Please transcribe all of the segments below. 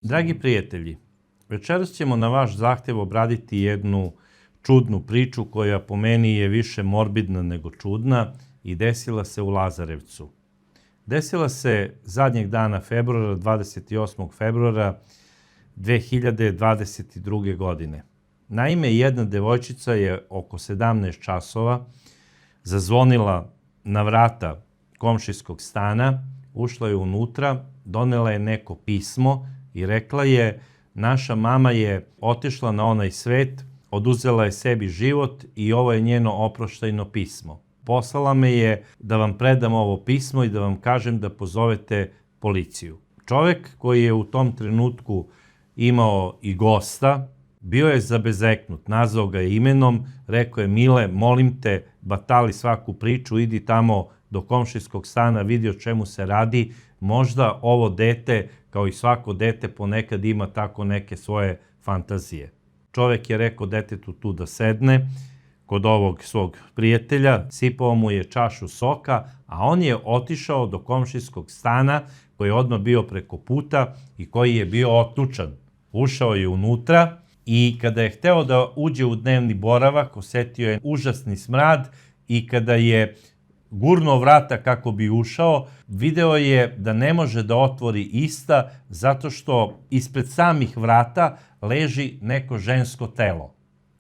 Dragi prijatelji, večeras ćemo na vaš zahtev obraditi jednu čudnu priču koja po meni je više morbidna nego čudna i desila se u Lazarevcu. Desila se zadnjeg dana februara, 28. februara 2022. godine. Naime, jedna devojčica je oko 17 časova zazvonila na vrata komšijskog stana, ušla je unutra, donela je neko pismo i rekla je: naša mama je otišla na onaj svet, oduzela je sebi život i ovo je njeno oproštajno pismo. Poslala me je da vam predam ovo pismo i da vam kažem da pozovete policiju. Čovek koji je u tom trenutku imao i gosta, bio je zabezeknut, nazvao ga je imenom, rekao je: Mile, molim te, batali svaku priču, idi tamo do komšijskog stana, vidi o čemu se radi, možda ovo dete, kao i svako dete, ponekad ima tako neke svoje fantazije. Čovek je rekao detetu tu da sedne kod ovog svog prijatelja, sipao mu je čašu soka, a on je otišao do komšijskog stana koji je odmah bio preko puta i koji je bio otlučan. Ušao je unutra i kada je hteo da uđe u dnevni boravak, osetio je užasni smrad i kada je gurnuo vrata kako bi ušao, video je da ne može da otvori ista zato što ispred samih vrata leži neko žensko telo.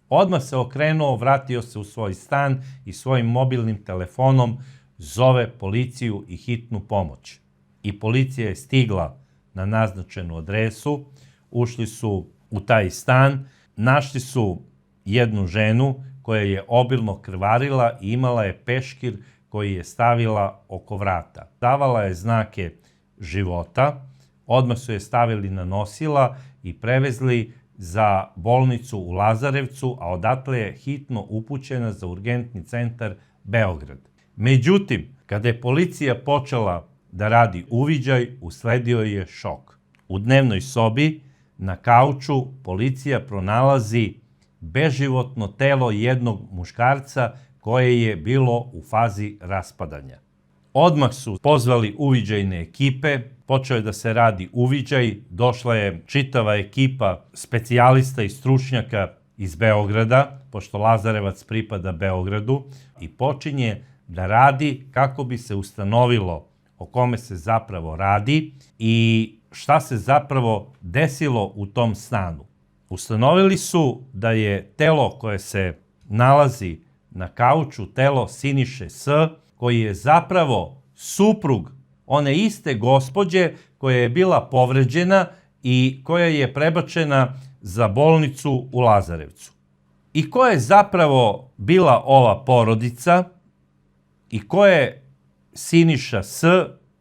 Odmah se okrenuo, vratio se u svoj stan i svojim mobilnim telefonom zove policiju i hitnu pomoć. I policija je stigla na naznačenu adresu, ušli su u taj stan, našli su jednu ženu koja je obilno krvarila i imala je peškir koji je stavila oko vrata. Davala je znake života, odmah su je stavili na nosila i prevezli za bolnicu u Lazarevcu, a odatle je hitno upućena za urgentni centar Beograd. Međutim, kada je policija počela da radi uviđaj, usledio je šok. U dnevnoj sobi, na kauču, policija pronalazi beživotno telo jednog muškarca koje je bilo u fazi raspadanja. Odmah su pozvali uviđajne ekipe, počeo je da se radi uviđaj, došla je čitava ekipa specijalista i stručnjaka iz Beograda, pošto Lazarevac pripada Beogradu, i počinje da radi kako bi se ustanovilo o kome se zapravo radi i šta se zapravo desilo u tom stanu. Ustanovili su da je telo koje se nalazi na kauču telo Siniše S, koji je zapravo suprug one iste gospođe koja je bila povređena i koja je prebačena za bolnicu u Lazarevcu. I ko je zapravo bila ova porodica i ko je Siniša S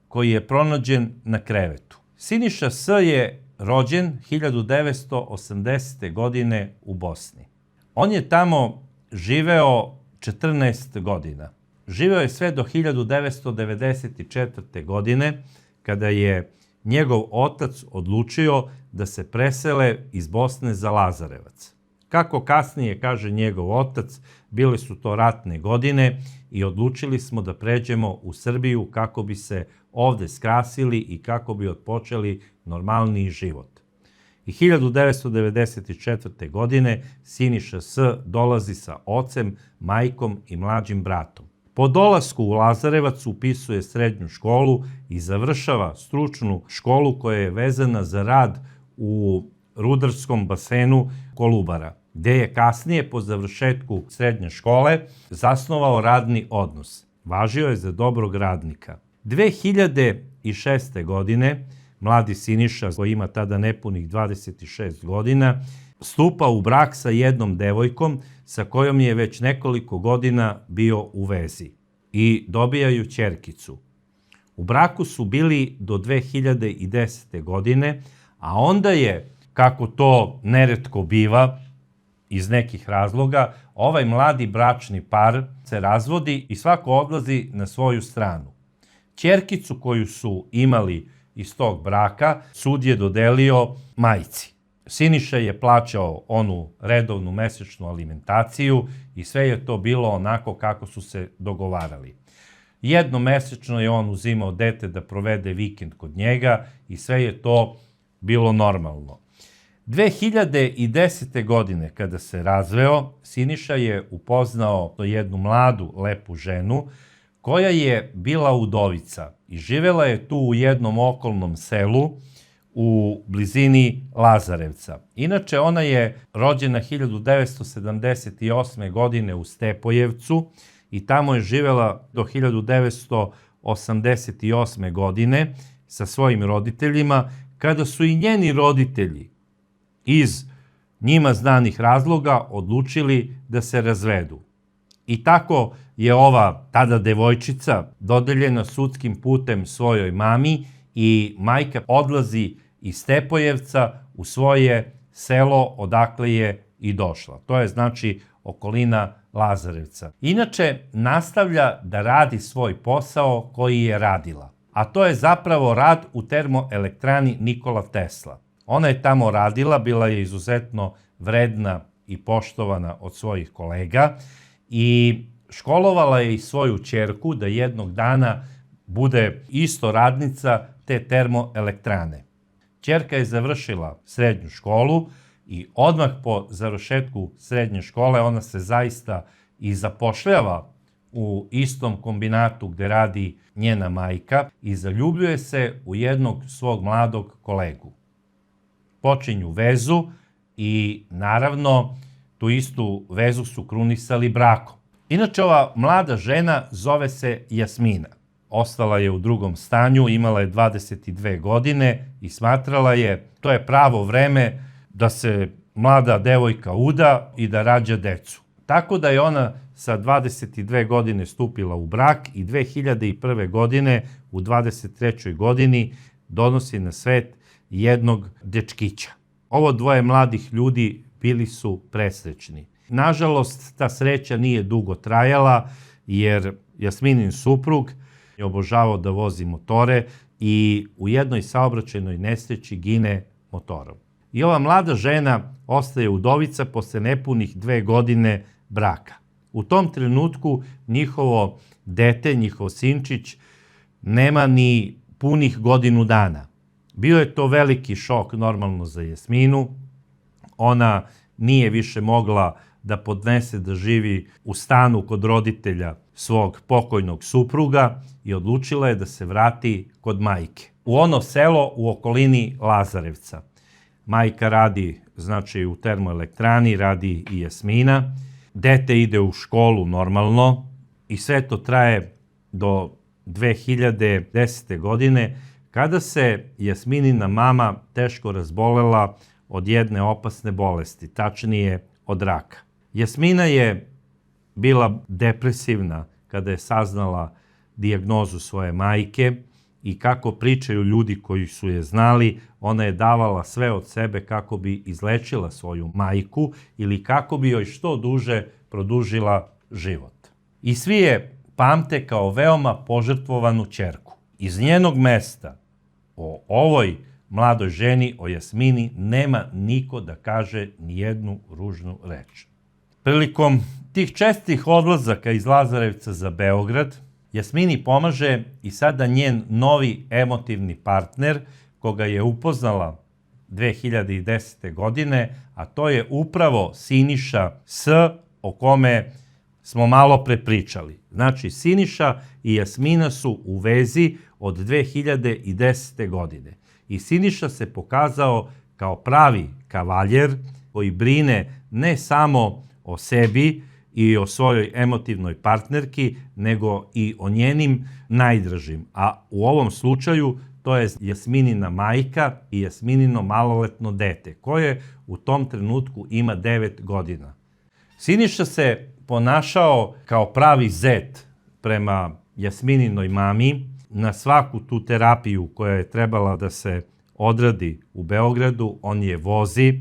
koji je pronađen na krevetu? Siniša S je rođen 1980. godine u Bosni. On je tamo živeo 14 godina. Živeo je sve do 1994. godine, kada je njegov otac odlučio da se presele iz Bosne za Lazarevac. Kako kasnije kaže njegov otac, bile su to ratne godine i odlučili smo da pređemo u Srbiju kako bi se ovde skrasili i kako bi otpočeli normalniji život. I 1994. godine Siniša S dolazi sa ocem, majkom i mlađim bratom. Po dolasku u Lazarevac upisuje srednju školu i završava stručnu školu koja je vezana za rad u rudarskom basenu Kolubara, gde je kasnije po završetku srednje škole zasnovao radni odnos. Važio je za dobrog radnika. 2006. godine mladi Siniša, koji ima tada nepunih 26 godina, stupa u brak sa jednom devojkom sa kojom je već nekoliko godina bio u vezi i dobijaju ćerkicu. U braku su bili do 2010. godine, a onda je, kako to neretko biva, iz nekih razloga, ovaj mladi bračni par se razvodi i svako odlazi na svoju stranu. Ćerkicu koju su imali iz tog braka sud je dodelio majci. Siniša je plaćao onu redovnu mesečnu alimentaciju i sve je to bilo onako kako su se dogovarali. Jednomesečno je on uzimao dete da provede vikend kod njega i sve je to bilo normalno. 2010. godine, kada se razveo, Siniša je upoznao jednu mladu, lepu ženu, koja je bila udovica i živela je tu u jednom okolnom selu u blizini Lazarevca. Inače, ona je rođena 1978. godine u Stepojevcu i tamo je živela do 1988. godine sa svojim roditeljima, kada su i njeni roditelji iz njima znanih razloga odlučili da se razvedu. I tako je ova tada devojčica dodeljena sudskim putem svojoj mami i majka odlazi iz Stepojevca u svoje selo odakle je i došla. To je znači okolina Lazarevca. Inače, nastavlja da radi svoj posao koji je radila, a to je zapravo rad u termoelektrani Nikola Tesla. Ona je tamo radila, bila je izuzetno vredna i poštovana od svojih kolega i školovala je i svoju ćerku da jednog dana bude isto radnica te termoelektrane. Ćerka je završila srednju školu i odmah po završetku srednje škole ona se zaista i zapošljava u istom kombinatu gde radi njena majka i zaljubljuje se u jednog svog mladog kolegu. Počinju vezu i naravno tu istu vezu su krunisali brakom. Inače, ova mlada žena zove se Jasmina. Ostala je u drugom stanju, imala je 22 godine i smatrala je to je pravo vreme da se mlada devojka uda i da rađa decu. Tako da je ona sa 22 godine stupila u brak i 2001. godine, u 23. godini, donosi na svet jednog dečkića. Ovo dvoje mladih ljudi bili su presrećni. Nažalost, ta sreća nije dugo trajala, jer Jasminin suprug je obožavao da vozi motore i u jednoj saobraćajnoj nesreći gine motorom. I ova mlada žena ostaje udovica posle nepunih 2 godine braka. U tom trenutku njihovo dete, njihov sinčić, nema ni punih godinu dana. Bio je to veliki šok normalno za Jasminu. Ona nije više mogla da podnese da živi u stanu kod roditelja svog pokojnog supruga i odlučila je da se vrati kod majke. U ono selo u okolini Lazarevca. Majka radi, znači, u termoelektrani, radi i Jasmina. Dete ide u školu normalno i sve to traje do 2010. godine, kada se Jasminina mama teško razbolela od jedne opasne bolesti, tačnije od raka. Jasmina je bila depresivna kada je saznala dijagnozu svoje majke i kako pričaju ljudi koji su je znali, ona je davala sve od sebe kako bi izlečila svoju majku ili kako bi joj što duže produžila život. I svi je pamte kao veoma požrtvovanu ćerku. Iz njenog mesta o ovoj mladoj ženi, o Jasmini, nema niko da kaže ni jednu ružnu reč. Prilikom tih čestih odlazaka iz Lazarevca za Beograd, Jasmini pomaže i sada njen novi emotivni partner, koga je upoznala 2010. godine, a to je upravo Siniša S, o kome smo malo pre pričali. Znači, Siniša i Jasmina su u vezi od 2010. godine. I Siniša se pokazao kao pravi kavaljer koji brine ne samo o sebi i o svojoj emotivnoj partnerki, nego i o njenim najdražim. A u ovom slučaju to je Jasminina majka i Jasminino maloletno dete, koje u tom trenutku ima 9 godina. Siniša se ponašao kao pravi zet prema Jasmininoj mami. Na svaku tu terapiju koja je trebala da se odradi u Beogradu, on je vozi,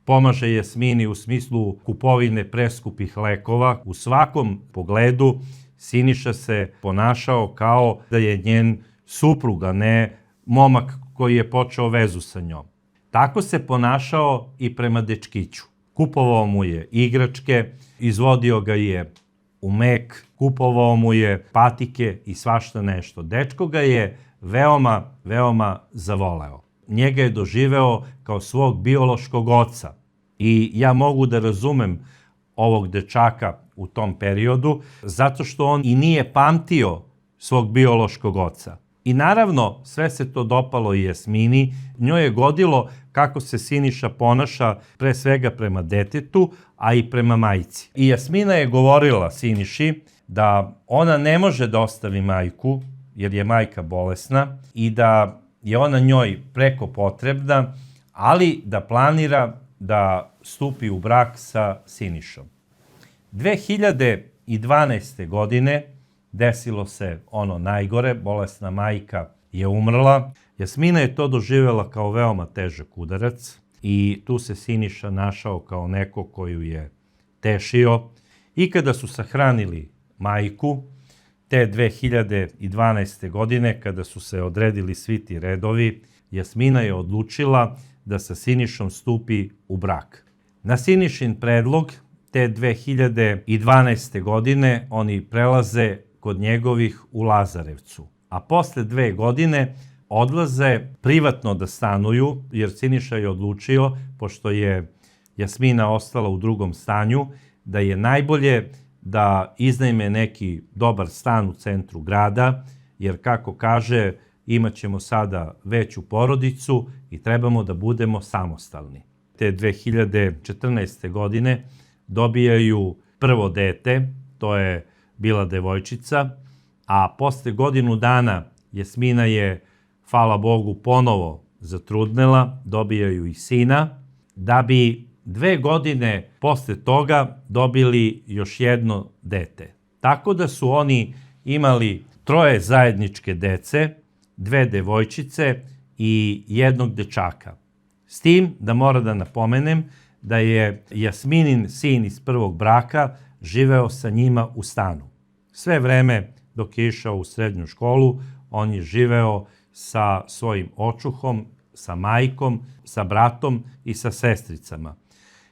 pomaže Jasmini u smislu kupovine preskupih lekova. U svakom pogledu Siniša se ponašao kao da je njen suprug, a ne momak koji je počeo vezu sa njom. Tako se ponašao i prema dečkiću. Kupovao mu je igračke, izvodio ga je u Mek, kupovao mu je patike i svašta nešto. Dečko ga je veoma, veoma zavoleo. njega je doživeo kao svog biološkog oca. I ja mogu da razumem ovog dečaka u tom periodu, zato što on i nije pamtio svog biološkog oca. I naravno, sve se to dopalo i Jasmini, njoj je godilo kako se Siniša ponaša pre svega prema detetu, a i prema majci. I Jasmina je govorila Siniši da ona ne može da ostavi majku, jer je majka bolesna, i da je ona njoj preko potrebna, ali da planira da stupi u brak sa Sinišom. 2012. godine desilo se ono najgore, bolesna majka je umrla. Jasmina je to doživjela kao veoma težak udarac i tu se Siniša našao kao neko koju je tešio. I kada su sahranili majku, te 2012. godine, kada su se odredili svi ti redovi, Jasmina je odlučila da sa Sinišom stupi u brak. Na Sinišin predlog, te 2012. godine, oni prelaze kod njegovih u Lazarevcu. A posle 2 godine odlaze privatno da stanuju, jer Siniša je odlučio, pošto je Jasmina ostala u drugom stanju, da je najbolje da iznajme neki dobar stan u centru grada, jer kako kaže, imat ćemo sada veću porodicu i trebamo da budemo samostalni. Te 2014. godine dobijaju prvo dete, to je bila devojčica, a posle godinu dana Jasmina je, hvala Bogu, ponovo zatrudnela, dobijaju i sina, da bi 2 godine posle toga dobili još jedno dete. Tako da su oni imali 3 zajedničke dece, 2 devojčice i 1 dečaka. S tim da moram da napomenem da je Jasminin sin iz prvog braka živeo sa njima u stanu. Sve vreme dok je išao u srednju školu, on je živeo sa svojim očuhom, sa majkom, sa bratom i sa sestricama.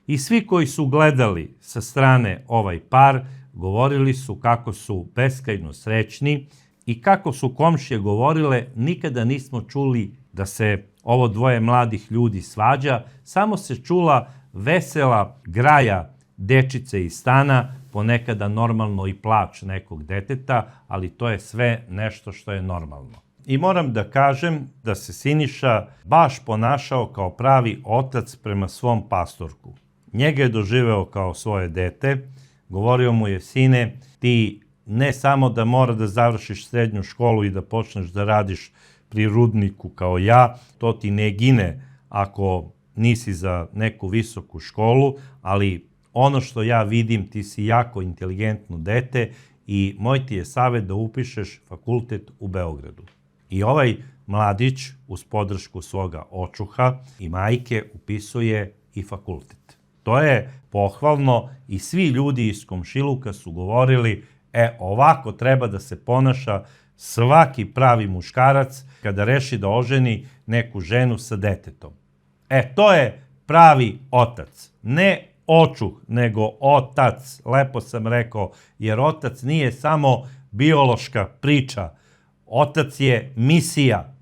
I svi koji su gledali sa strane ovaj par, govorili su kako su beskrajno srećni i kako su komšije govorile, nikada nismo čuli da se ovo 2 mladih ljudi svađa, samo se čula vesela graja dečice iz stana, ponekada normalno i plač nekog deteta, ali to je sve nešto što je normalno. I moram da kažem da se Siniša baš ponašao kao pravi otac prema svom pastorku. Njega je doživeo kao svoje dete, govorio mu je: sine, ti ne samo da mora da završiš srednju školu i da počneš da radiš pri rudniku kao ja, to ti ne gine ako nisi za neku visoku školu, ali ono što ja vidim, ti si jako inteligentno dete i moj ti je savjet da upišeš fakultet u Beogradu. I ovaj mladić, uz podršku svoga očuha i majke, upisuje i fakultet. To je pohvalno i svi ljudi iz komšiluka su govorili: ovako treba da se ponaša svaki pravi muškarac kada reši da oženi neku ženu sa detetom. To je pravi otac. Ne očuh, nego otac. Lepo sam rekao, jer otac nije samo biološka priča. Otac je misija.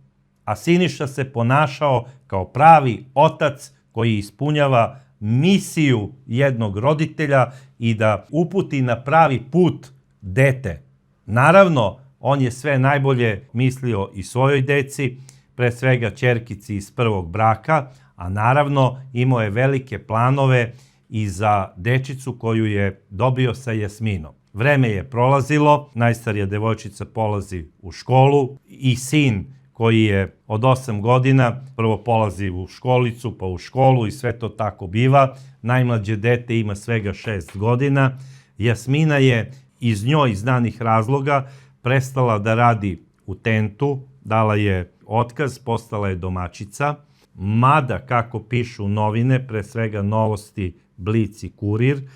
A Siniša se ponašao kao pravi otac koji ispunjava misiju jednog roditelja i da uputi na pravi put dete. Naravno, on je sve najbolje mislio i svojoj deci, pre svega ćerkici iz prvog braka, a naravno imao je velike planove i za dečicu koju je dobio sa Jasminom. Vreme je prolazilo, najstarija devojčica polazi u školu i sin koji je od 8 godina prvo polazi u školicu, pa u školu i sve to tako biva. Najmlađe dete ima svega 6 godina. Jasmina je iz njoj znanih razloga prestala da radi u tentu, dala je otkaz, postala je domaćica. Mada, kako pišu novine, pre svega Novosti, Blic i Kurir,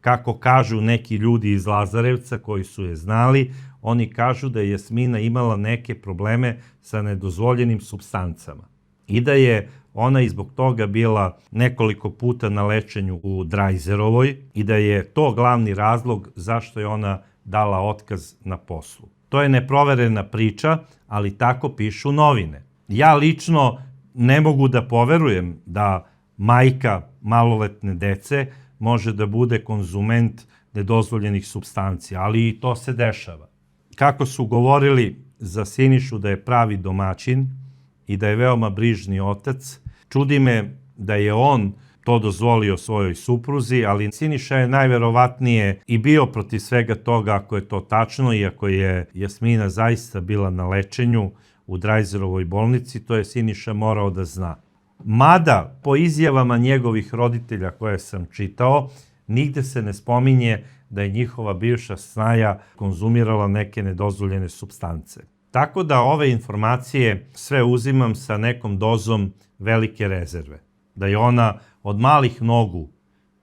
kako kažu neki ljudi iz Lazarevca koji su je znali, oni kažu da je Jasmina imala neke probleme sa nedozvoljenim supstancama i da je ona i zbog toga bila nekoliko puta na lečenju u Drajzerovoj i da je to glavni razlog zašto je ona dala otkaz na poslu. To je neproverena priča, ali tako pišu novine. Ja lično ne mogu da poverujem da majka maloletne dece može da bude konzument nedozvoljenih supstancija, ali i to se dešava. Kako su govorili za Sinišu da je pravi domaćin i da je veoma brižni otac, čudi me da je on to dozvolio svojoj supruzi, ali Siniša je najverovatnije i bio protiv svega toga ako je to tačno i ako je Jasmina zaista bila na lečenju u Drajzerovoj bolnici, to je Siniša morao da zna. Mada, po izjavama njegovih roditelja koje sam čitao, nigde se ne spominje da je njihova bivša snaja konzumirala neke nedozvoljene supstance. Tako da ove informacije sve uzimam sa nekom dozom velike rezerve. Da je ona od malih nogu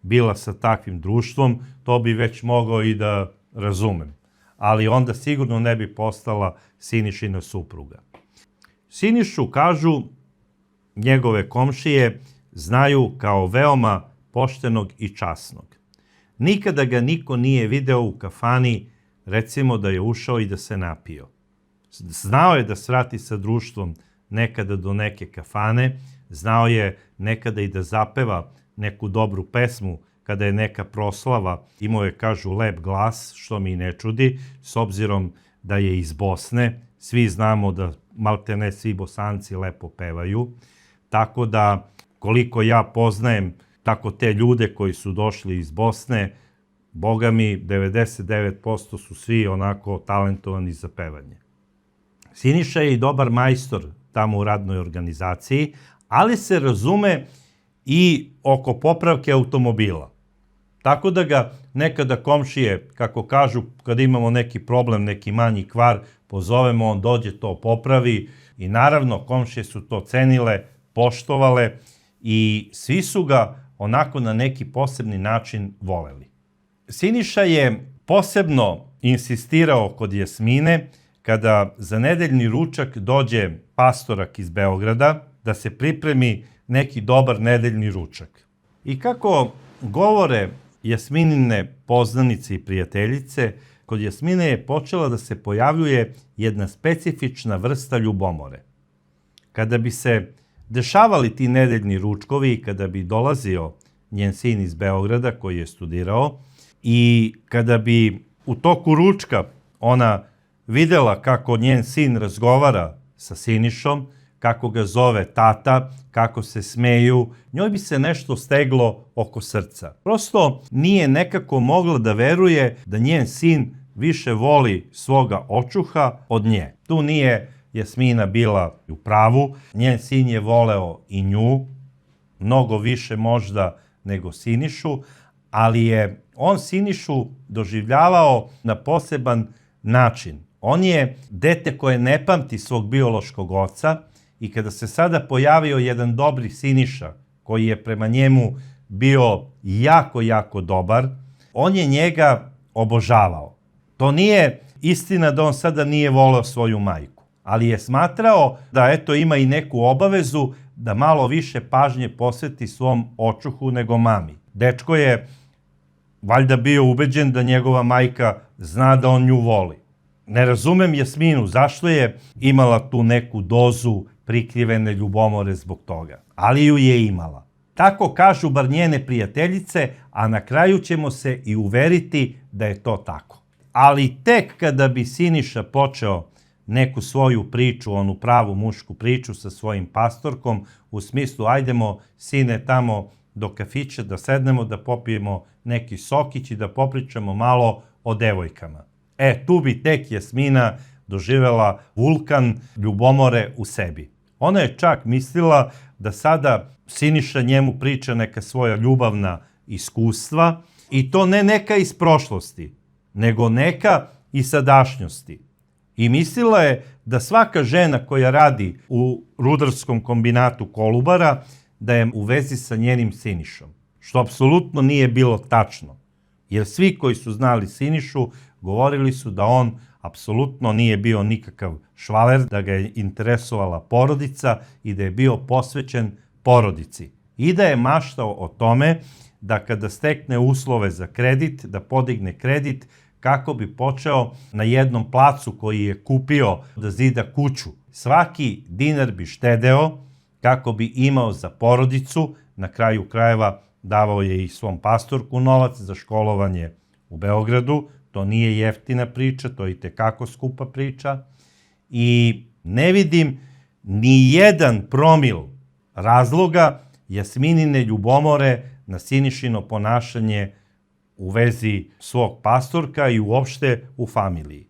bila sa takvim društvom, to bi već mogao i da razumem. Ali onda sigurno ne bi postala Sinišina supruga. Sinišu, kažu njegove komšije, znaju kao veoma poštenog i časnog. Nikada ga niko nije video u kafani, recimo da je ušao i da se napio. Znao je da svrati sa društvom nekada do neke kafane, znao je nekada i da zapeva neku dobru pesmu kada je neka proslava, imao je, kažu, lep glas, što mi ne čudi, s obzirom da je iz Bosne, svi znamo da maltene svi Bosanci lepo pevaju, tako da koliko ja poznajem tako te ljude koji su došli iz Bosne, boga mi 99% su svi onako talentovani za pevanje. Siniša je i dobar majstor tamo u radnoj organizaciji, ali se razume i oko popravke automobila. Tako da ga nekada komšije, kako kažu, kad imamo neki problem, neki manji kvar, pozovemo, on dođe, to popravi i naravno komšije su to cenile, poštovale i svi su ga onako na neki posebni način voleli. Siniša je posebno insistirao kod Jasmine kada za nedeljni ručak dođe pastorak iz Beograda da se pripremi neki dobar nedeljni ručak. I kako govore Jasminine poznanice i prijateljice, kod Jasmine je počela da se pojavljuje jedna specifična vrsta ljubomore. Kada bi se dešavali ti nedeljni ručkovi i kada bi dolazio njen sin iz Beograda koji je studirao i kada bi u toku ručka ona videla kako njen sin razgovara sa Sinišom, kako ga zove tata, kako se smeju, njoj bi se nešto steglo oko srca. Prosto nije nekako mogla da veruje da njen sin više voli svoga očuha od nje. Tu nije Jasmina bila u pravu, njen sin je voleo i nju, mnogo više možda nego Sinišu, ali je on Sinišu doživljavao na poseban način. On je dete koje ne pamti svog biološkog oca i kada se sada pojavio jedan dobri Siniša, koji je prema njemu bio jako, jako dobar, on je njega obožavao. To nije istina da on sada nije voleo svoju majku, ali je smatrao da eto ima i neku obavezu da malo više pažnje posveti svom očuhu nego mami. Dečko je valjda bio ubeđen da njegova majka zna da on nju voli. Ne razumem Jasminu zašto je imala tu neku dozu prikrivene ljubomore zbog toga, ali ju je imala. Tako kažu bar njene prijateljice, a na kraju ćemo se i uveriti da je to tako. Ali tek kada bi Siniša počeo neku svoju priču, onu pravu mušku priču sa svojim pastorkom, u smislu ajdemo sine tamo do kafića da sednemo, da popijemo neki sokić i da popričamo malo o devojkama. Tu bi tek Jasmina doživela vulkan ljubomore u sebi. Ona je čak mislila da sada Siniša njemu priča neka svoja ljubavna iskustva i to ne neka iz prošlosti, nego neka iz sadašnjosti. I mislila je da svaka žena koja radi u rudarskom kombinatu Kolubara da je u vezi sa njenim Sinišom, što apsolutno nije bilo tačno. Jer svi koji su znali Sinišu govorili su da on apsolutno nije bio nikakav švaler, da ga je interesovala porodica i da je bio posvećen porodici. I da je maštao o tome da kada stekne uslove za kredit, da podigne kredit kako bi počeo na jednom placu koji je kupio da zida kuću. Svaki dinar bi štedeo kako bi imao za porodicu, na kraju krajeva davao je i svom pastorku novac za školovanje u Beogradu, to nije jeftina priča, to je itekako skupa priča i ne vidim ni jedan promil razloga Jasminine ljubomore na Sinišino ponašanje u vezi svog pastorka i uopšte u familiji.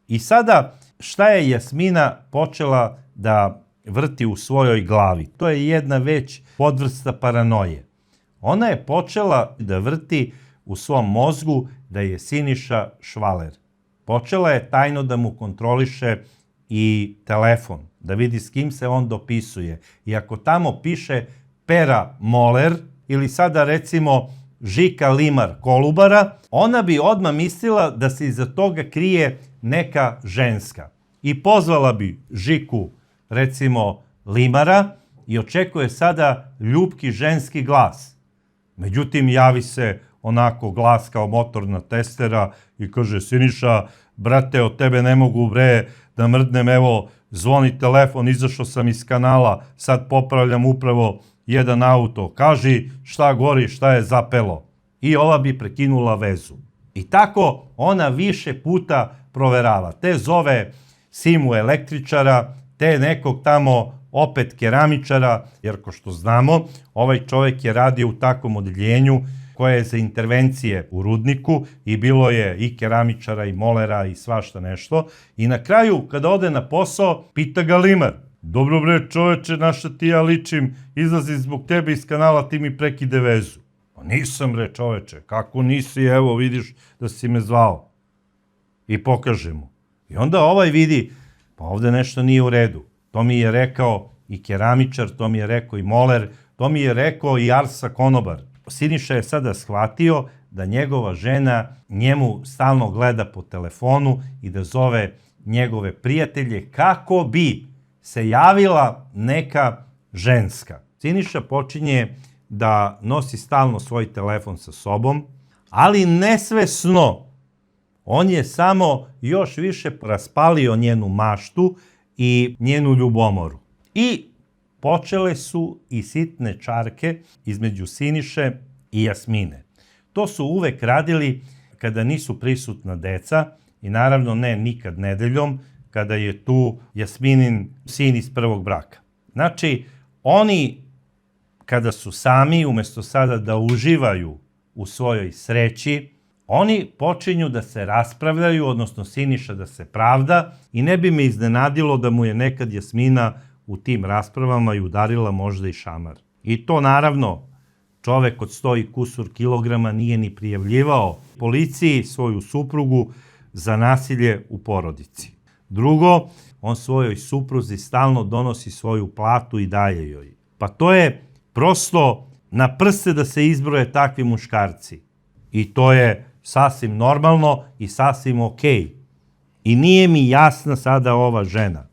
I sada, šta je Jasmina počela da vrti u svojoj glavi? To je jedna već podvrsta paranoje. Ona je počela da vrti u svom mozgu da je Siniša švaler. Počela je tajno da mu kontroliše i telefon, da vidi s kim se on dopisuje. I ako tamo piše Pera Moler ili sada recimo Žika Limar Kolubara, ona bi odmah mislila da se iza toga krije neka ženska. I pozvala bi Žiku, recimo, Limara i očekuje sada ljubki ženski glas. Međutim, javi se onako glas kao motorna testera i kaže: Siniša, brate, od tebe ne mogu da mrdnem, evo, zvoni telefon, izašao sam iz kanala, sad popravljam upravo jedan auto, kaži šta gori, šta je zapelo. I ova bi prekinula vezu. I tako ona više puta proverava. Te zove Simu električara, te nekog tamo opet keramičara, jer ko što znamo, ovaj čovjek je radio u takvom odeljenju koje je za intervencije u rudniku i bilo je i keramičara i molera i svašta nešto. I na kraju, kada ode na posao, pita ga Limar: dobro bre čoveče, na šta ti ja ličim, izlazim zbog tebe iz kanala, ti mi prekide vezu. Pa nisam bre čoveče, kako nisi, evo vidiš da si me zvao. I pokaže mu. I onda ovaj vidi, pa ovde nešto nije u redu. To mi je rekao i keramičar, to mi je rekao i moler, to mi je rekao i Arsa konobar. Siniša je sada shvatio da njegova žena njemu stalno gleda po telefonu i da zove njegove prijatelje kako bi se javila neka ženska. Siniša počinje da nosi stalno svoj telefon sa sobom, ali nesvesno on je samo još više raspalio njenu maštu i njenu ljubomoru. I počele su i sitne čarke između Siniše i Jasmine. To su uvek radili kada nisu prisutna deca i naravno ne nikad nedeljom, kada je tu Jasminin sin iz prvog braka. Znači, oni kada su sami, umesto sada da uživaju u svojoj sreći, oni počinju da se raspravljaju, odnosno Siniša da se pravda, i ne bi me iznenadilo da mu je nekad Jasmina u tim raspravama i udarila možda i šamar. I to naravno čovek od 100 i kusur kilograma nije ni prijavljivao policiji svoju suprugu za nasilje u porodici. Drugo, on svojoj supruzi stalno donosi svoju platu i daje joj. Pa to je prosto na prste da se izbroje takvi muškarci. I to je sasvim normalno i sasvim okej. I nije mi jasna sada ova žena.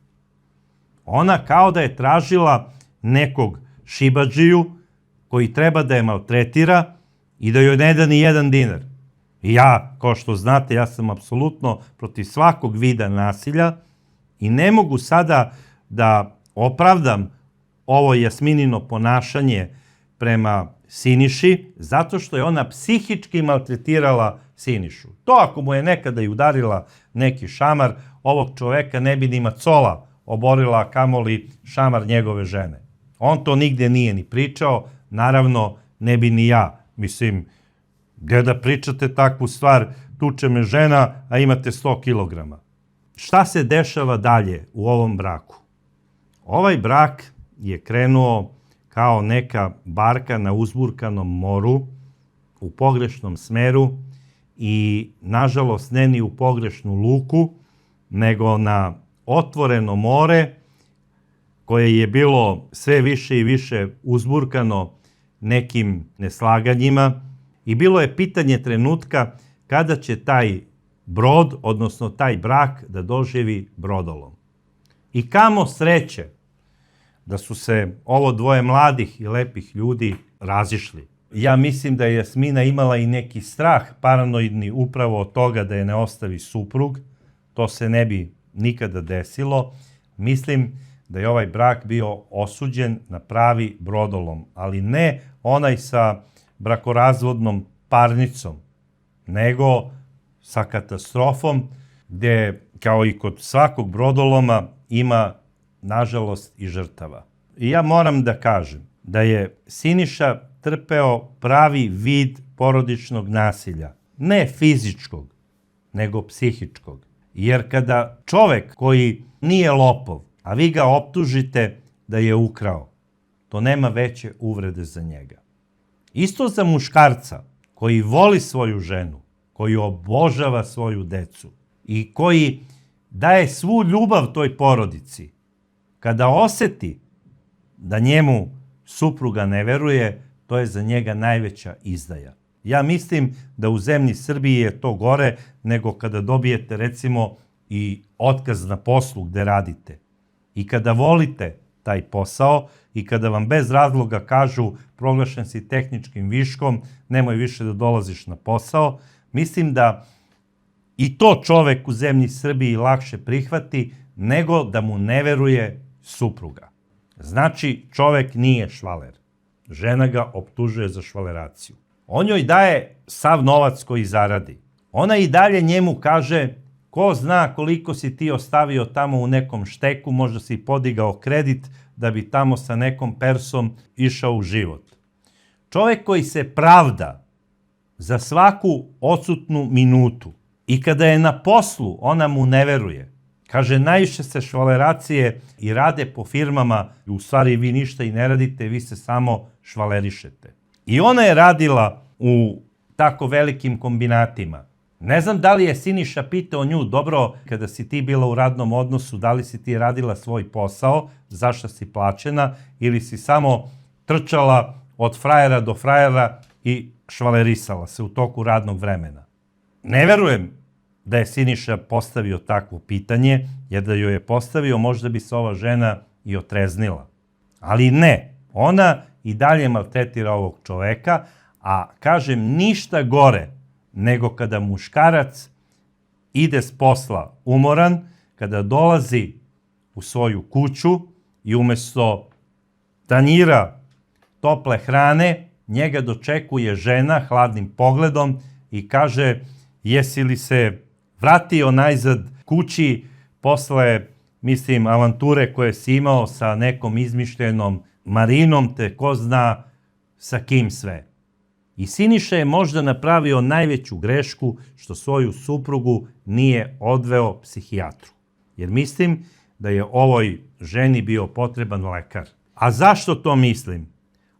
Ona kao da je tražila nekog šibadžiju koji treba da je maltretira i da joj ne da ni jedan dinar. I ja, kao što znate, ja sam apsolutno protiv svakog vida nasilja i ne mogu sada da opravdam ovo Jasminino ponašanje prema Siniši, zato što je ona psihički maltretirala Sinišu. To ako mu je nekada i udarila neki šamar, ovog čoveka ne bi ni macola oborila, a kamoli šamar njegove žene. On to nigde nije ni pričao, naravno ne bi ni ja. Mislim, gde da pričate takvu stvar, tuče me žena, a imate 100 kilograma. Šta se dešava dalje u ovom braku? Ovaj brak je krenuo kao neka barka na uzburkanom moru, u pogrešnom smeru i, nažalost, ne ni u pogrešnu luku, nego na otvoreno more koje je bilo sve više i više uzburkano nekim neslaganjima i bilo je pitanje trenutka kada će taj brod, odnosno taj brak, da doživi brodolom. I kamo sreće da su se ovo dvoje mladih i lepih ljudi razišli. Ja mislim da je Jasmina imala i neki strah paranoidni upravo od toga da je ne ostavi suprug. To se ne bi nikada desilo. Mislim da je ovaj brak bio osuđen na pravi brodolom, ali ne onaj sa brakorazvodnom parnicom, nego sa katastrofom gde, kao i kod svakog brodoloma, ima, nažalost, i žrtava. I ja moram da kažem da je Siniša trpeo pravi vid porodičnog nasilja, ne fizičkog, nego psihičkog. Jer kada čovek koji nije lopov, a vi ga optužite da je ukrao, to nema veće uvrede za njega. Isto za muškarca koji voli svoju ženu, koji obožava svoju decu i koji daje svu ljubav toj porodici, kada oseti da njemu supruga ne veruje, to je za njega najveća izdaja. Ja mislim da u zemlji Srbiji je to gore nego kada dobijete, recimo, i otkaz na poslu gde radite. I kada volite taj posao i kada vam bez razloga kažu proglašen si tehničkim viškom, nemoj više da dolaziš na posao, mislim da i to čovek u zemlji Srbiji lakše prihvati nego da mu ne veruje supruga. Znači, čovek nije švaler. Žena ga optužuje za švaleraciju. On joj daje sav novac koji zaradi. Ona i dalje njemu kaže, ko zna koliko si ti ostavio tamo u nekom šteku, možda si podigao kredit da bi tamo sa nekom persom išao u život. Čovek koji se pravda za svaku odsutnu minutu i kada je na poslu, ona mu ne veruje. Kaže, najviše se švaleracije i rade po firmama, u stvari vi ništa i ne radite, vi se samo švalerišete. I ona je radila u tako velikim kombinatima. Ne znam da li je Siniša pitao nju, dobro, kada si ti bila u radnom odnosu, da li si ti radila svoj posao, zašto si plaćena, ili si samo trčala od frajera do frajera i švalerisala se u toku radnog vremena. Ne verujem da je Siniša postavio takvo pitanje, jer da joj je postavio, možda bi se ova žena i otreznila. Ali ne, ona i dalje maltretira ovog čoveka, a kažem, ništa gore nego kada muškarac ide s posla umoran, kada dolazi u svoju kuću i umesto tanjira tople hrane, njega dočekuje žena hladnim pogledom i kaže, jesi li se vratio najzad kući posle, mislim, avanture koje si imao sa nekom izmišljenom Marinom, te ko zna sa kim sve. I Siniša je možda napravio najveću grešku što svoju suprugu nije odveo psihijatru. Jer mislim da je ovoj ženi bio potreban lekar. A zašto to mislim?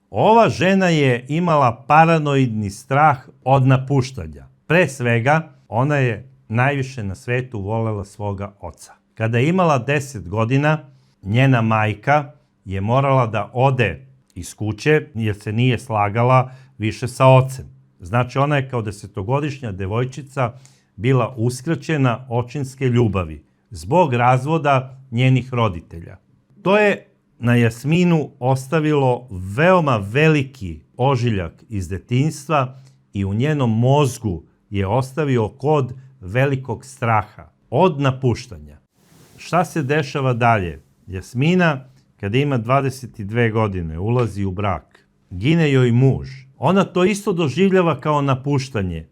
Ova žena je imala paranoidni strah od napuštanja. Pre svega, ona je najviše na svetu volela svoga oca. Kada je imala 10 godina, njena majka je morala da ode iz kuće jer se nije slagala više sa ocem. Znači, ona je kao 10-godišnja devojčica bila uskraćena očinske ljubavi zbog razvoda njenih roditelja. To je na Jasminu ostavilo veoma veliki ožiljak iz detinjstva i u njenom mozgu je ostavio kod velikog straha od napuštanja. Šta se dešava dalje? Jasmina, kada ima 22 godine, ulazi u brak. Gine joj muž. Ona to isto doživljava kao napuštanje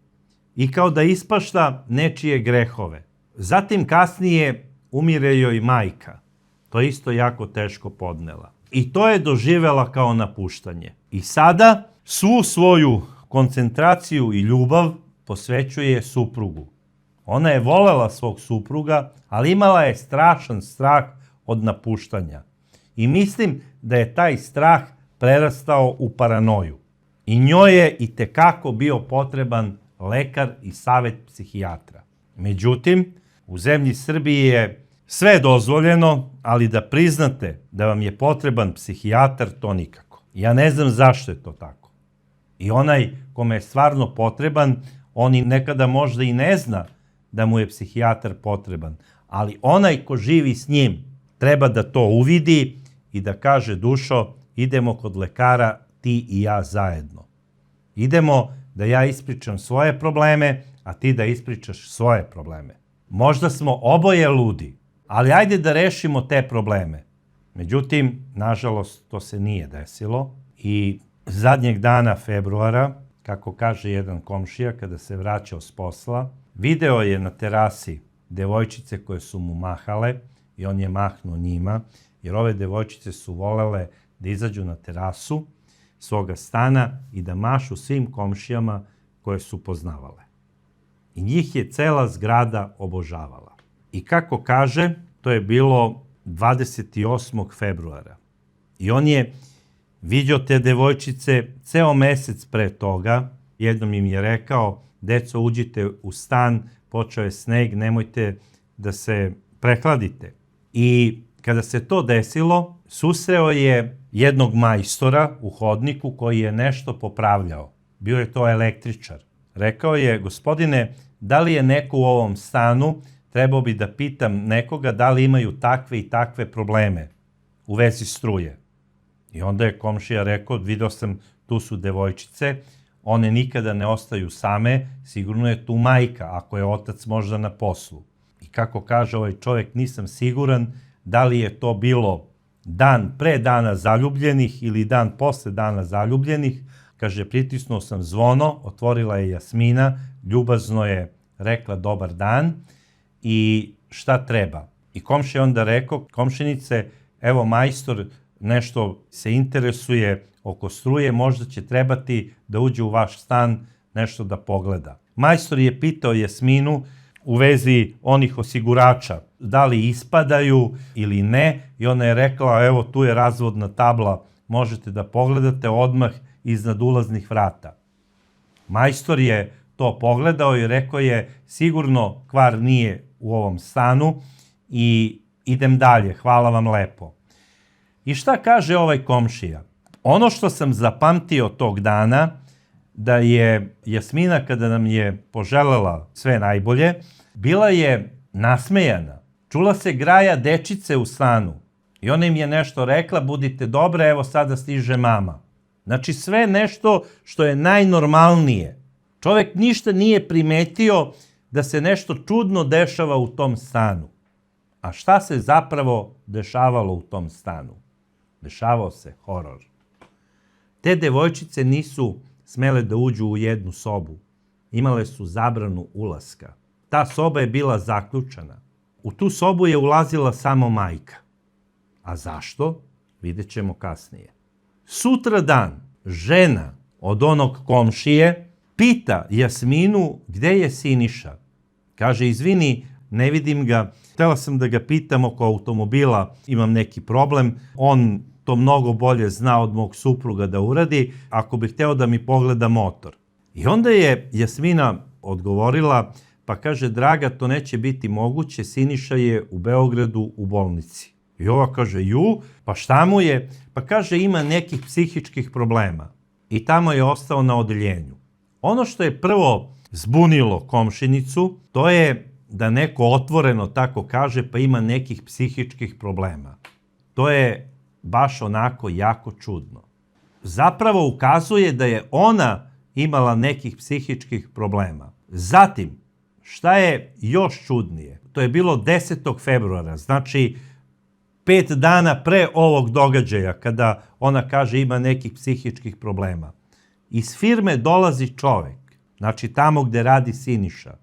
i kao da ispašta nečije grehove. Zatim kasnije umire joj majka. To je isto jako teško podnela. I to je doživjela kao napuštanje. I sada svu svoju koncentraciju i ljubav posvećuje suprugu. Ona je volela svog supruga, ali imala je strašan strah od napuštanja. I mislim da je taj strah prerastao u paranoju. I njoj je itekako bio potreban lekar i savet psihijatra. Međutim, u zemlji Srbiji je sve dozvoljeno, ali da priznate da vam je potreban psihijatar, to nikako. Ja ne znam zašto je to tako. I onaj kome je stvarno potreban, on i nekada možda i ne zna da mu je psihijatar potreban. Ali onaj ko živi s njim treba da to uvidi i da kaže, dušo, idemo kod lekara ti i ja zajedno. Idemo da ja ispričam svoje probleme, a ti da ispričaš svoje probleme. Možda smo oboje ludi, ali ajde da rešimo te probleme. Međutim, nažalost, to se nije desilo i zadnjeg dana februara, kako kaže jedan komšija, kada se vraćao s posla, video je na terasi devojčice koje su mu mahale i on je mahnuo njima, jer ove devojčice su volele da izađu na terasu svoga stana i da mašu svim komšijama koje su poznavale. I njih je cela zgrada obožavala. I kako kaže, to je bilo 28. februara. I on je vidio te devojčice ceo mesec pre toga. Jednom im je rekao, deco, uđite u stan, počeo je sneg, nemojte da se prehladite. I kada se to desilo, susreo je jednog majstora u hodniku koji je nešto popravljao. Bio je to električar. Rekao je, gospodine, da li je neko u ovom stanu, trebao bi da pitam nekoga da li imaju takve i takve probleme u vezi struje. I onda je komšija rekao, video sam, tu su devojčice, one nikada ne ostaju same, sigurno je tu majka, ako je otac možda na poslu. I kako kaže ovaj čovjek, nisam siguran da li je to bilo dan pre dana zaljubljenih ili dan posle dana zaljubljenih. Kaže, pritisnuo sam zvono, otvorila je Jasmina, ljubazno je rekla dobar dan i šta treba. I komšija onda rekao, komšinice, evo majstor nešto se interesuje oko struje, možda će trebati da uđe u vaš stan nešto da pogleda. Majstor je pitao Jasminu u vezi onih osigurača, da li ispadaju ili ne, i ona je rekla, evo tu je razvodna tabla, možete da pogledate odmah iznad ulaznih vrata. Majstor je to pogledao i rekao je, sigurno kvar nije u ovom stanu i idem dalje, hvala vam lepo. I šta kaže ovaj komšija? Ono što sam zapamtio tog dana, da je Jasmina kada nam je poželela sve najbolje, bila je nasmejana. Čula se graja dečice u stanu i ona im je nešto rekla, budite dobre, evo sada stiže mama. Znači sve nešto što je najnormalnije. Čovjek ništa nije primetio da se nešto čudno dešava u tom stanu. A šta se zapravo dešavalo u tom stanu? Dešavao se horor. Te devojčice nisu smele da uđu u jednu sobu. Imale su zabranu ulaska. Ta soba je bila zaključana. U tu sobu je ulazila samo majka. A zašto? Vidjet ćemo kasnije. Sutra dan žena od onog komšije pita Jasminu gde je Siniša. Kaže, izvini, ne vidim ga. Htela sam da ga pitam oko automobila, imam neki problem. On to mnogo bolje zna od mog supruga da uradi, ako bi hteo da mi pogleda motor. I onda je Jasmina odgovorila, pa kaže, draga, to neće biti moguće, Siniša je u Beogradu u bolnici. I ova kaže, pa šta mu je? Pa kaže, ima nekih psihičkih problema. I tamo je ostao na odeljenju. Ono što je prvo zbunilo komšinicu, to je da neko otvoreno tako kaže, pa ima nekih psihičkih problema. To je baš onako jako čudno. Zapravo ukazuje da je ona imala nekih psihičkih problema. Zatim, šta je još čudnije? To je bilo 10. februara, znači 5 dana pre ovog događaja, kada ona kaže ima nekih psihičkih problema. Iz firme dolazi čovek, znači tamo gde radi Siniša.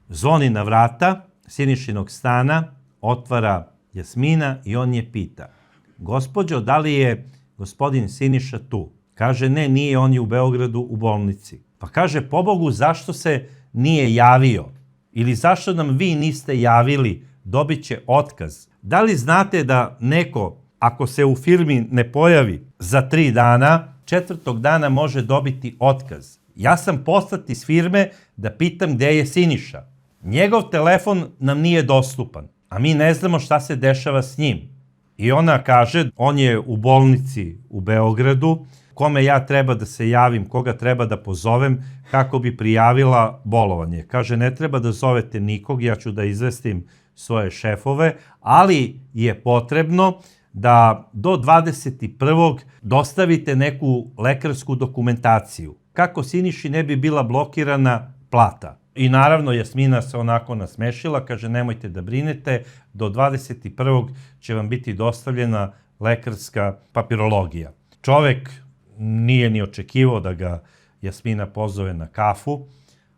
Zvoni na vrata Sinišinog stana, otvara Jasmina i on je pita, gospođo, da li je gospodin Siniša tu? Kaže, ne, nije, on je u Beogradu u bolnici. Pa kaže, pobogu, zašto se nije javio? Ili zašto nam vi niste javili, dobit će otkaz? Da li znate da neko, ako se u firmi ne pojavi za 3 dana, 4. dana može dobiti otkaz? Ja sam poslat iz firme da pitam gde je Siniša. Njegov telefon nam nije dostupan, a mi ne znamo šta se dešava s njim. I ona kaže, on je u bolnici u Beogradu, kome ja treba da se javim, koga treba da pozovem, kako bi prijavila bolovanje. Kaže, ne treba da zovete nikog, ja ću da izvestim svoje šefove, ali je potrebno da do 21. dostavite neku lekarsku dokumentaciju. Kako Siniši ne bi bila blokirana plata. I naravno Jasmina se onako nasmešila, kaže nemojte da brinete, do 21. će vam biti dostavljena lekarska papirologija. Čovek nije ni očekivao da ga Jasmina pozove na kafu,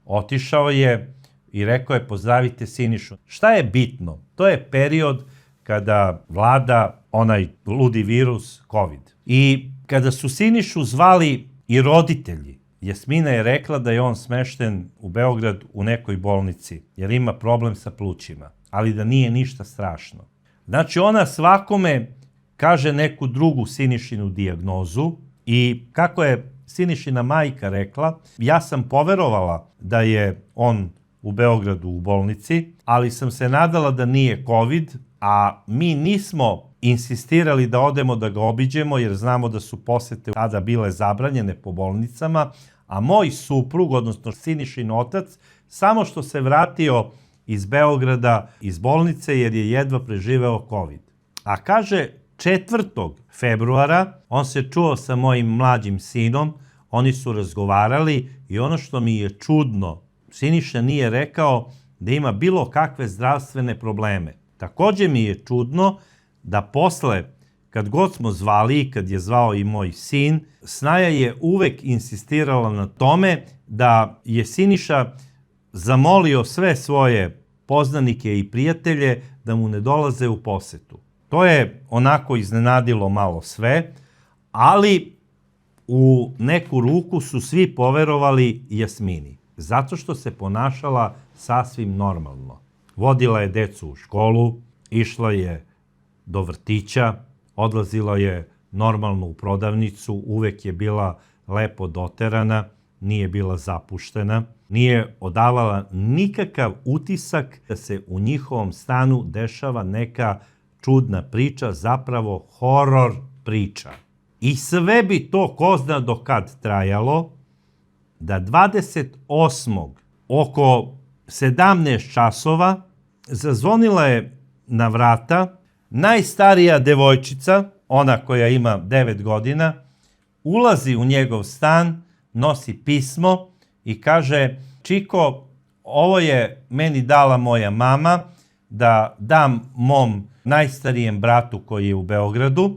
otišao je i rekao je pozdravite Sinišu. Šta je bitno? To je period kada vlada onaj ludi virus COVID. I kada su Sinišu zvali i roditelji, Jasmina je rekla da je on smešten u Beograd u nekoj bolnici, jer ima problem sa plućima, ali da nije ništa strašno. Znači ona svakome kaže neku drugu Sinišinu dijagnozu i kako je Sinišina majka rekla, ja sam poverovala da je on u Beogradu u bolnici, ali sam se nadala da nije COVID, a mi nismo insistirali da odemo da ga obiđemo jer znamo da su posete tada bile zabranjene po bolnicama, a moj suprug, odnosno Sinišin otac, samo što se vratio iz Beograda, iz bolnice jer je jedva preživeo COVID. A kaže 4. februara on se čuo sa mojim mlađim sinom, oni su razgovarali i ono što mi je čudno, Siniša nije rekao da ima bilo kakve zdravstvene probleme. Takođe mi je čudno da posle, kad god smo zvali i kad je zvao i moj sin, snaja je uvek insistirala na tome da je Siniša zamolio sve svoje poznanike i prijatelje da mu ne dolaze u posetu. To je onako iznenadilo malo sve, ali u neku ruku su svi poverovali Jasmini, zato što se ponašala sasvim normalno. Vodila je decu u školu, išla je do vrtića, odlazila je normalno u prodavnicu, uvek je bila lepo doterana, nije bila zapuštena, nije odavala nikakav utisak da se u njihovom stanu dešava neka čudna priča, zapravo horor priča. I sve bi to ko zna do kad trajalo, da 28. oko 17 časova zazvonila je na vrata najstarija devojčica, ona koja ima 9 godina, ulazi u njegov stan, nosi pismo i kaže: Čiko, ovo je meni dala moja mama da dam mom najstarijem bratu koji je u Beogradu,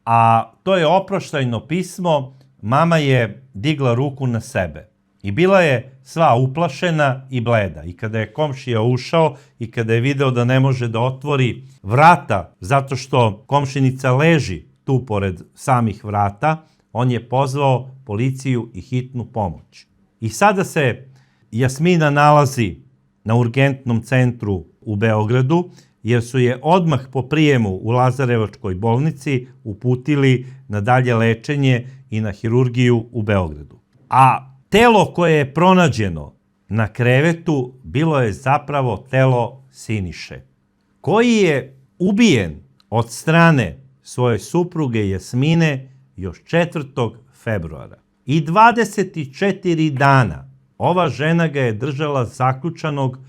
a to je oproštajno pismo, mama je digla ruku na sebe. I bila je sva uplašena i bleda. I kada je komšija ušao i kada je video da ne može da otvori vrata zato što komšinica leži tu pored samih vrata, on je pozvao policiju i hitnu pomoć. I sada se Jasmina nalazi na urgentnom centru u Beogradu, jer su je odmah po prijemu u Lazarevačkoj bolnici uputili na dalje lečenje i na hirurgiju u Beogradu. A telo koje je pronađeno na krevetu bilo je zapravo telo Siniše, koji je ubijen od strane svoje supruge Jasmine još 4. februara. I 24 dana ova žena ga je držala zaključanog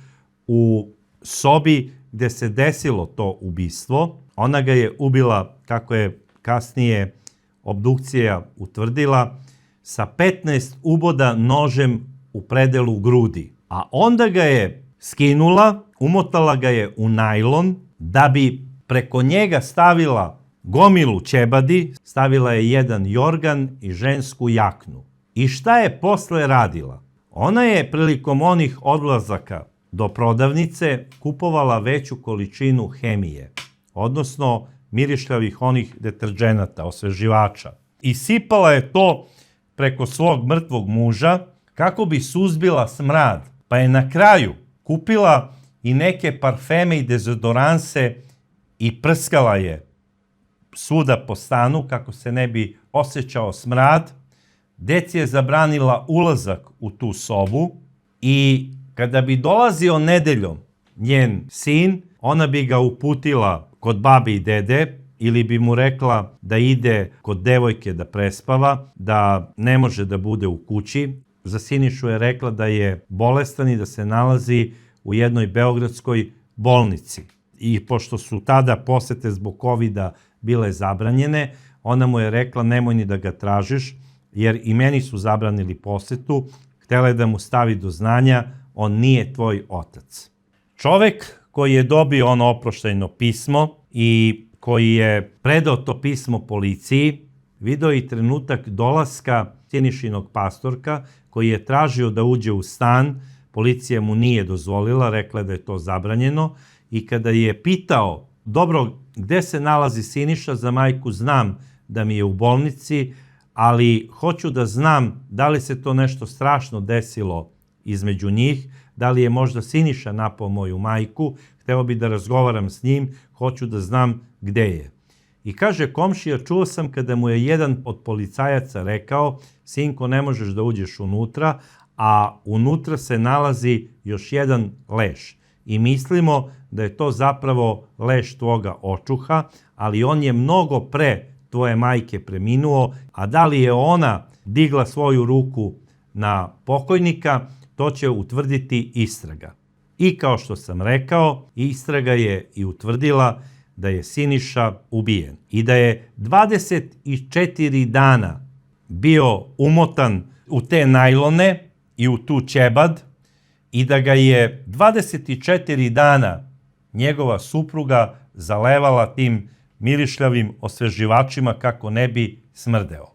u sobi gde se desilo to ubistvo. Ona ga je ubila, kako je kasnije obdukcija utvrdila, sa 15 uboda nožem u predelu grudi. A onda ga je skinula, umotala ga je u najlon, da bi preko njega stavila gomilu ćebadi, stavila je jedan jorgan i žensku jaknu. I šta je posle radila? Ona je prilikom onih odlazaka do prodavnice kupovala veću količinu hemije, odnosno mirišljavih onih deterđenata, osveživača. I sipala je to preko svog mrtvog muža kako bi suzbila smrad, pa je na kraju kupila i neke parfeme i dezodoranse i prskala je svuda po stanu kako se ne bi osjećao smrad. Deci je zabranila ulazak u tu sobu i kada bi dolazio nedeljom njen sin, ona bi ga uputila kod babi i dede ili bi mu rekla da ide kod devojke da prespava, da ne može da bude u kući. Za Sinišu je rekla da je bolestan i da se nalazi u jednoj beogradskoj bolnici. I pošto su tada posete zbog COVID-a bile zabranjene, ona mu je rekla nemoj ni da ga tražiš, jer i meni su zabranili posetu, htjela je da mu stavi do znanja, on nije tvoj otac. Čovek koji je dobio ono oproštajno pismo i koji je predao to pismo policiji, video i trenutak dolaska Sinišinog pastorka, koji je tražio da uđe u stan. Policija mu nije dozvolila, rekla da je to zabranjeno. I kada je pitao, dobro, gde se nalazi Siniša, za majku znam da mi je u bolnici, ali hoću da znam da li se to nešto strašno desilo između njih, da li je možda Siniša napao moju majku, hteo bi da razgovaram s njim, hoću da znam gde je. I kaže komšija, čuo sam kada mu je jedan od policajaca rekao, sinko, ne možeš da uđeš unutra, a unutra se nalazi još jedan leš. I mislimo da je to zapravo leš tvoga očuha, ali on je mnogo pre tvoje majke preminuo, a da li je ona digla svoju ruku na pokojnika, to će utvrditi istraga. I kao što sam rekao, istraga je i utvrdila da je Siniša ubijen i da je 24 dana bio umotan u te najlone i u tu ćebad i da ga je 24 dana njegova supruga zalevala tim mirišljavim osveživačima kako ne bi smrdeo.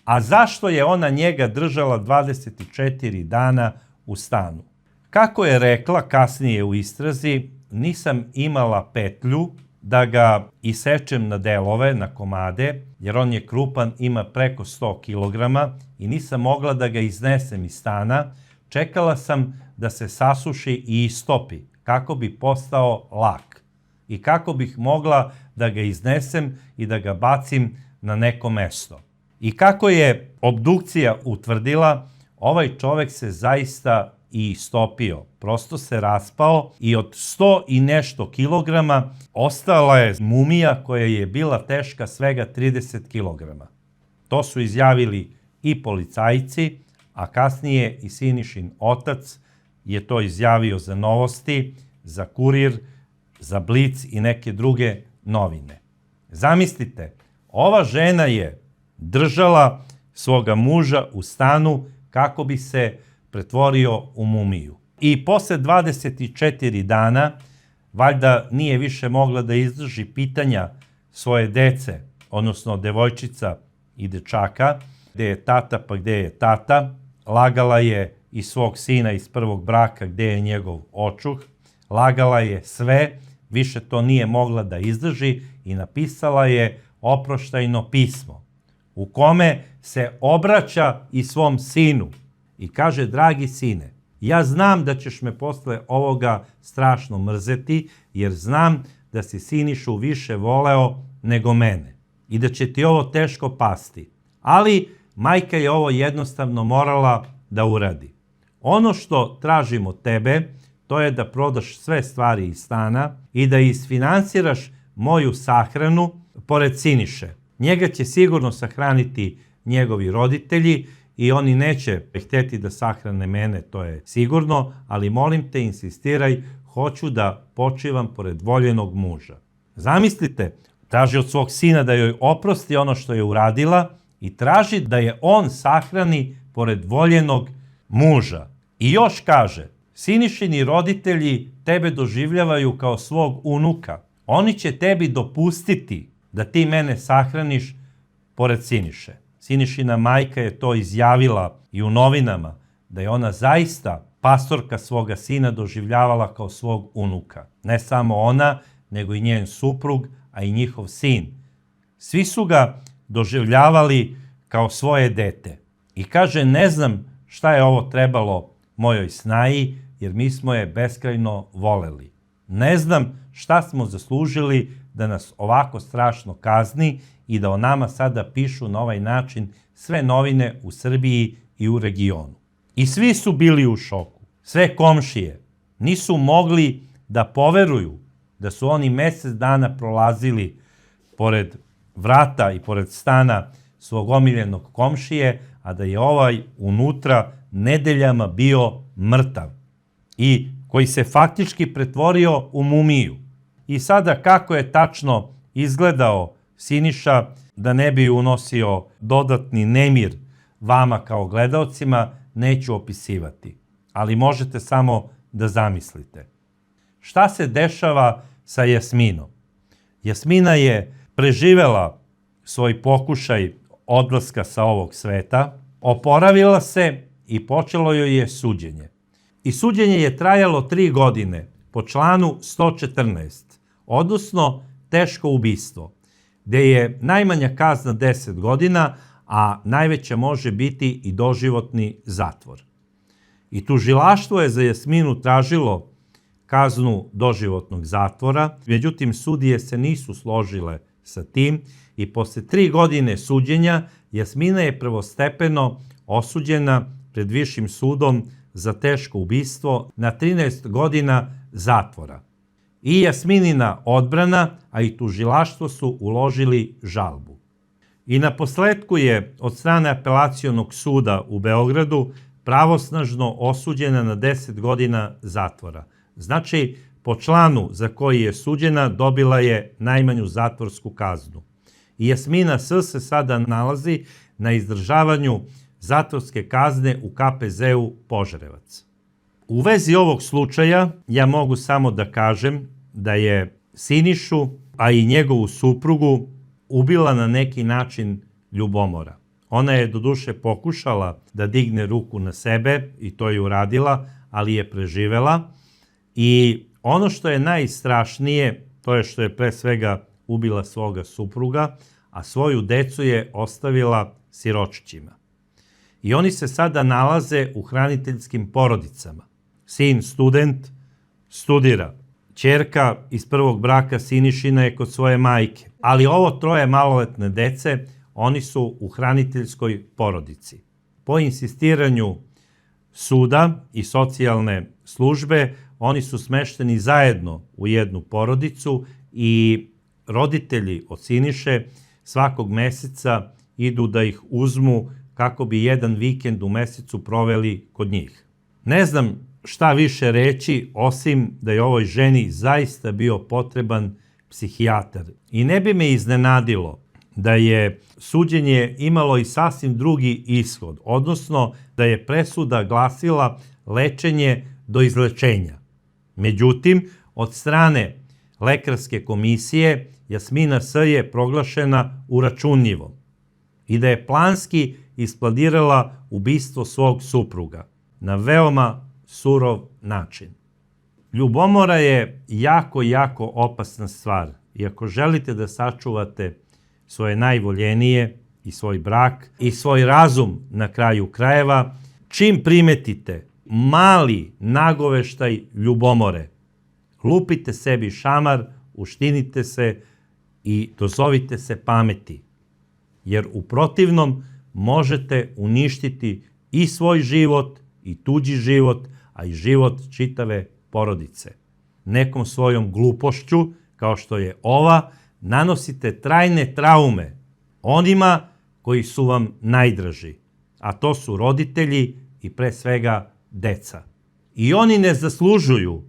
A zašto je ona njega držala 24 dana u stanu? Kako je rekla kasnije u istrazi, nisam imala petlju da ga isečem na delove, na komade, jer on je krupan, ima preko 100 kilograma i nisam mogla da ga iznesem iz stana. Čekala sam da se sasuši i istopi, kako bi postao lak i kako bih mogla da ga iznesem i da ga bacim na neko mesto. I kako je obdukcija utvrdila, ovaj čovek se zaista i istopio. Prosto se raspao i od 100 i nešto kilograma ostala je mumija koja je bila teška svega 30 kilograma. To su izjavili i policajci, a kasnije i Sinišin otac je to izjavio za Novosti, za Kurir, za Blic i neke druge novine. Zamislite, ova žena je držala svoga muža u stanu kako bi se pretvorio u mumiju. I posle 24 dana, valjda nije više mogla da izdrži pitanja svoje dece, odnosno devojčica i dečaka, gde je tata pa gde je tata, lagala je i svog sina iz prvog braka gde je njegov očuh, lagala je sve, više to nije mogla da izdrži i napisala je oproštajno pismo u kome se obraća i svom sinu i kaže, dragi sine, ja znam da ćeš me posle ovoga strašno mrzeti, jer znam da si Sinišu više voleo nego mene i da će ti ovo teško pasti. Ali majka je ovo jednostavno morala da uradi. Ono što tražim od tebe, to je da prodaš sve stvari iz stana i da isfinansiraš moju sahranu pored Siniše. Njega će sigurno sahraniti njegovi roditelji i oni neće hteti da sahrane mene, to je sigurno, ali molim te, insistiraj, hoću da počivam pored voljenog muža. Zamislite, traži od svog sina da joj oprosti ono što je uradila i traži da je on sahrani pored voljenog muža. I još kaže, Sinišini roditelji tebe doživljavaju kao svog unuka. Oni će tebi dopustiti da ti mene sahraniš pored Siniše. Sinišina majka je to izjavila i u novinama, da je ona zaista pastorka svoga sina doživljavala kao svog unuka. Ne samo ona, nego i njen suprug, a i njihov sin. Svi su ga doživljavali kao svoje dete. I kaže, ne znam šta je ovo trebalo mojoj snaji, jer mi smo je beskrajno voleli. Ne znam šta smo zaslužili da nas ovako strašno kazni i da o nama sada pišu na ovaj način sve novine u Srbiji i u regionu. I svi su bili u šoku. Sve komšije nisu mogli da poveruju da su oni mesec dana prolazili pored vrata i pored stana svog omiljenog komšije, a da je ovaj unutra nedeljama bio mrtav i koji se faktički pretvorio u mumiju. I sada kako je tačno izgledao Siniša, da ne bi unosio dodatni nemir vama kao gledaocima, neću opisivati. Ali možete samo da zamislite. Šta se dešava sa Jasminom? Jasmina je preživela svoj pokušaj odlaska sa ovog sveta, oporavila se i počelo joj je suđenje. I suđenje je trajalo 3 godine po članu 114, odnosno teško ubistvo, gde je najmanja kazna 10 godina, a najveća može biti i doživotni zatvor. I tužilaštvo je za Jasminu tražilo kaznu doživotnog zatvora, međutim sudije se nisu složile sa tim i posle 3 godine suđenja Jasmina je prvostepeno osuđena pred Višim sudom za teško ubistvo na 13 godina zatvora. I Jasminina odbrana, a i tužilaštvo su uložili žalbu. I na posledku je od strane Apelacionog suda u Beogradu pravosnažno osuđena na 10 godina zatvora. Znači, po članu za koji je suđena dobila je najmanju zatvorsku kaznu. I Jasmina S. se sada nalazi na izdržavanju zatvorske kazne u KPZ-u Požarevac. U vezi ovog slučaja ja mogu samo da kažem da je Sinišu, a i njegovu suprugu, ubila na neki način ljubomora. Ona je doduše pokušala da digne ruku na sebe i to je uradila, ali je preživela. I ono što je najstrašnije, to je što je pre svega ubila svoga supruga, a svoju decu je ostavila siročićima. I oni se sada nalaze u hraniteljskim porodicama. Sin student studira. Ćerka iz prvog braka Sinišina je kod svoje majke. Ali ovo 3 maloletne dece, oni su u hraniteljskoj porodici. Po insistiranju suda i socijalne službe, oni su smešteni zajedno u jednu porodicu i roditelji od Siniše svakog meseca idu da ih uzmu kako bi jedan vikend u mesecu proveli kod njih. Ne znam šta više reći, osim da je ovoj ženi zaista bio potreban psihijatar. I ne bi me iznenadilo da je suđenje imalo i sasvim drugi ishod, odnosno da je presuda glasila lečenje do izlečenja. Međutim, od strane lekarske komisije Jasmina S. je proglašena uračunljivom i da je planski isplanirala ubistvo svog supruga na veoma surov način. Ljubomora je jako opasna stvar i ako želite da sačuvate svoje najvoljenije i svoj brak i svoj razum na kraju krajeva, čim primetite mali nagoveštaj ljubomore, lupite sebi šamar, uštinite se i dozovite se pameti, jer u protivnom možete uništiti i svoj život i tuđi život, a i život čitave porodice. Nekom svojom glupošću, kao što je ova, nanosite trajne traume onima koji su vam najdraži, a to su roditelji i pre svega deca. I oni ne zaslužuju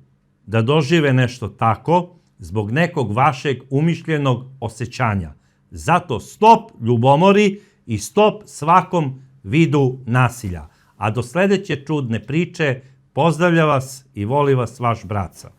da dožive nešto tako zbog nekog vašeg umišljenog osjećanja. Zato stop ljubomori i stop svakom vidu nasilja. A do sledeće čudne priče pozdravlja vas i voli vas vaš Braca.